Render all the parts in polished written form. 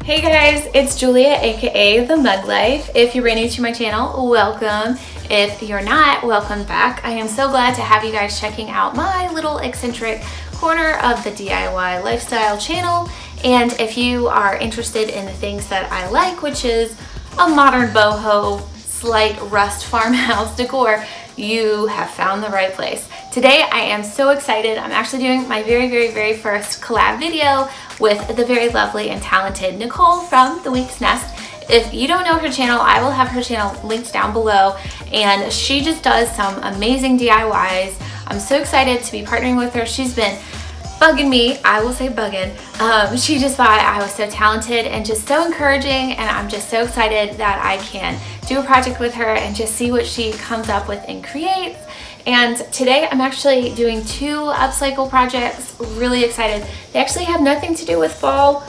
Hey guys, it's Julia, aka The Mug Life. If you're brand new to my channel, welcome. If you're not, welcome back. I am so glad to have you guys checking out my little eccentric corner of the DIY lifestyle channel. And if you are interested in the things that I like, which is a modern boho, slight rust farmhouse decor, you have found the right place. Today I am so excited. I'm actually doing my very first collab video with the very lovely and talented Nicole from The Week's Nest. If you don't know her channel, I will have her channel linked down below, and she just does some amazing DIYs. I'm so excited to be partnering with her. She's been bugging me, I will say bugging. She just thought I was so talented and just so encouraging, and I'm just so excited that I can do a project with her and just see what she comes up with and creates. And today I'm actually doing two upcycle projects. Really excited. They actually have nothing to do with fall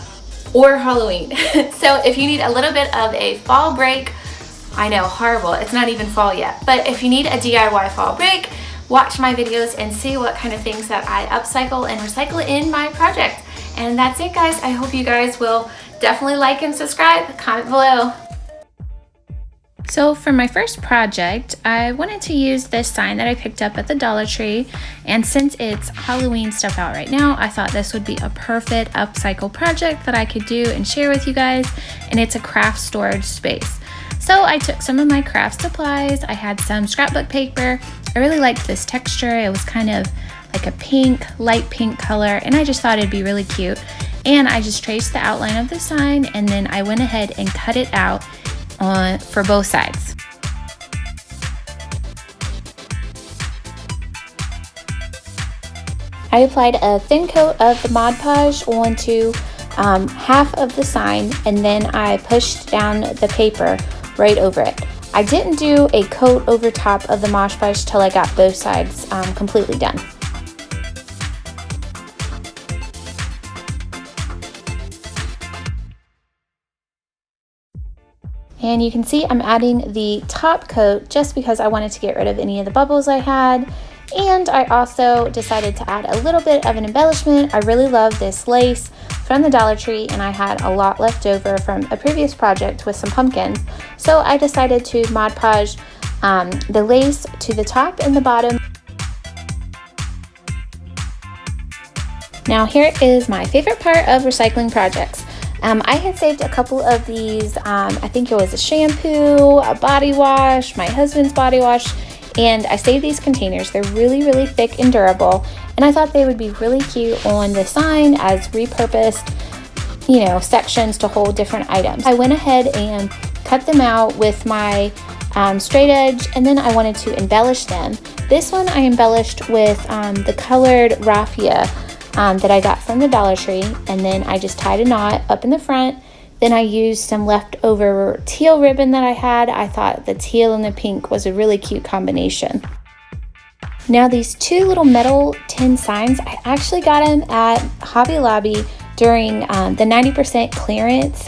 or Halloween. So if you need a little bit of a fall break, I know, horrible, it's not even fall yet, but if you need a DIY fall break, watch my videos and see what kind of things that I upcycle and recycle in my project. And that's it, guys. I hope you guys will definitely like and subscribe. Comment below. So for my first project, I wanted to use this sign that I picked up at the Dollar Tree, and since it's Halloween stuff out right now, I thought this would be a perfect upcycle project that I could do and share with you guys, and it's a craft storage space. So I took some of my craft supplies. I had some scrapbook paper. I really liked this texture. It was kind of like a pink, light pink color, and I just thought it'd be really cute. And I just traced the outline of the sign, and then I went ahead and cut it out for both sides. I applied a thin coat of the Mod Podge onto half of the sign, and then I pushed down the paper right over it. I didn't do a coat over top of the Mod Podge till I got both sides completely done. And you can see I'm adding the top coat just because I wanted to get rid of any of the bubbles I had. And I also decided to add a little bit of an embellishment. I really love this lace from the Dollar Tree, and I had a lot left over from a previous project with some pumpkins. So I decided to Mod Podge the lace to the top and the bottom. Now here is my favorite part of recycling projects. I had saved a couple of these, I think it was a shampoo, a body wash, my husband's body wash, and I saved these containers. They're really thick and durable, and I thought they would be really cute on the sign as repurposed, sections to hold different items. I went ahead and cut them out with my straight edge, and then I wanted to embellish them. This one I embellished with the colored raffia that I got from the Dollar Tree, and then I just tied a knot up in the front. Then I used some leftover teal ribbon that I had. I thought the teal and the pink was a really cute combination. Now these two little metal tin signs, I actually got them at Hobby Lobby during the 90% clearance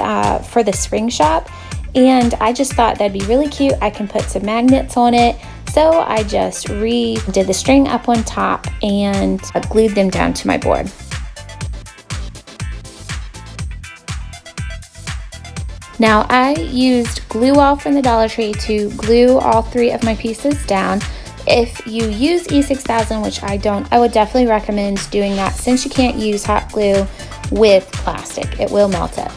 for the spring shop, and I just thought that'd be really cute. I can put some magnets on it. So I just redid the string up on top and glued them down to my board. Now I used glue all from the Dollar Tree to glue all three of my pieces down. If you use E6000, which I don't, I would definitely recommend doing that since you can't use hot glue with plastic. It will melt it.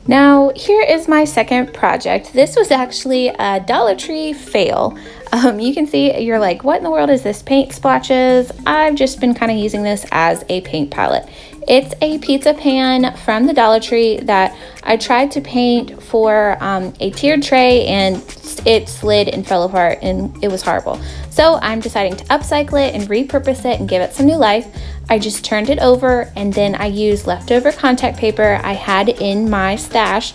Now, here is my second project. This was actually a Dollar Tree fail. You can see, you're like, what in the world is this? Paint splotches. I've just been kind of using this as a paint palette. It's a pizza pan from the Dollar Tree that I tried to paint for a tiered tray, and it slid and fell apart, and it was horrible. So I'm deciding to upcycle it and repurpose it and give it some new life. I just turned it over, and then I used leftover contact paper I had in my stash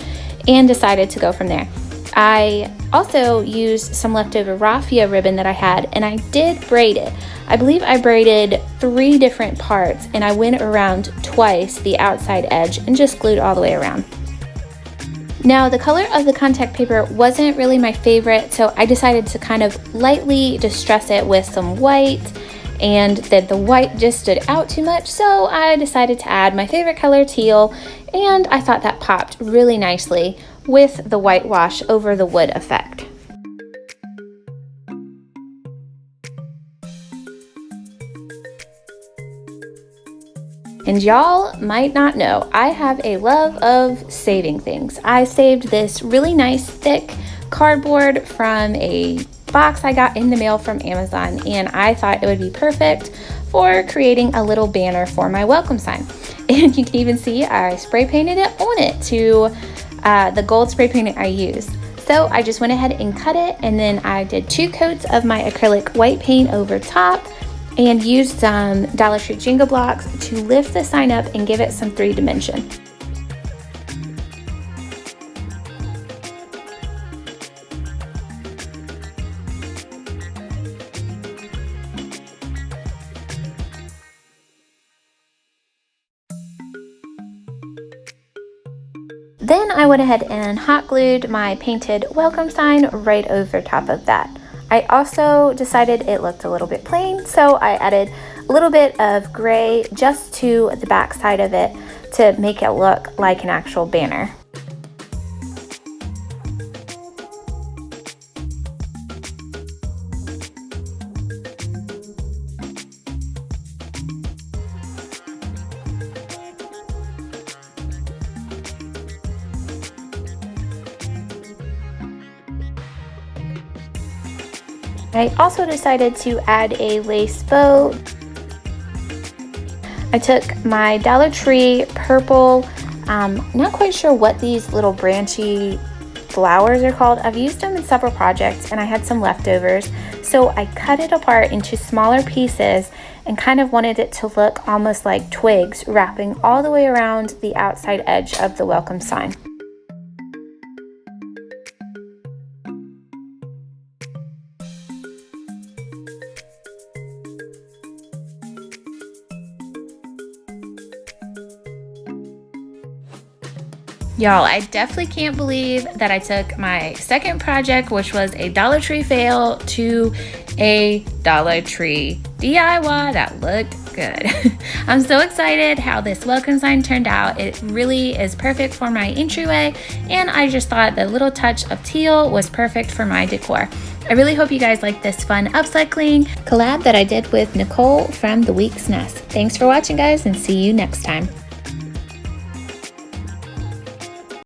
and decided to go from there. I also used some leftover raffia ribbon that I had, and I did braid it. I believe I braided 3 different parts, and I went around twice the outside edge and just glued all the way around. Now, the color of the contact paper wasn't really my favorite, so I decided to kind of lightly distress it with some white, and then the white just stood out too much, so I decided to add my favorite color, teal, and I thought that popped really nicely with the whitewash over the wood effect. And y'all might not know, I have a love of saving things. I saved this really nice thick cardboard from a box I got in the mail from Amazon, and I thought it would be perfect for creating a little banner for my welcome sign. And you can even see I spray painted it on it to the gold spray paint I used. So I just went ahead and cut it, and then I did 2 coats of my acrylic white paint over top and used some Dollar Tree Jenga blocks to lift the sign up and give it some 3-dimension. Then I went ahead and hot glued my painted welcome sign right over top of that. I also decided it looked a little bit plain, so I added a little bit of gray just to the back side of it to make it look like an actual banner. I also decided to add a lace bow. I took my Dollar Tree purple, not quite sure what these little branchy flowers are called. I've used them in several projects and I had some leftovers. So I cut it apart into smaller pieces and kind of wanted it to look almost like twigs wrapping all the way around the outside edge of the welcome sign. Y'all, I definitely can't believe that I took my second project, which was a Dollar Tree fail, to a Dollar Tree DIY that looked good. I'm so excited how this welcome sign turned out. It really is perfect for my entryway, and I just thought the little touch of teal was perfect for my decor. I really hope you guys like this fun upcycling collab that I did with Nicole from The Week's Nest. Thanks for watching, guys, and see you next time.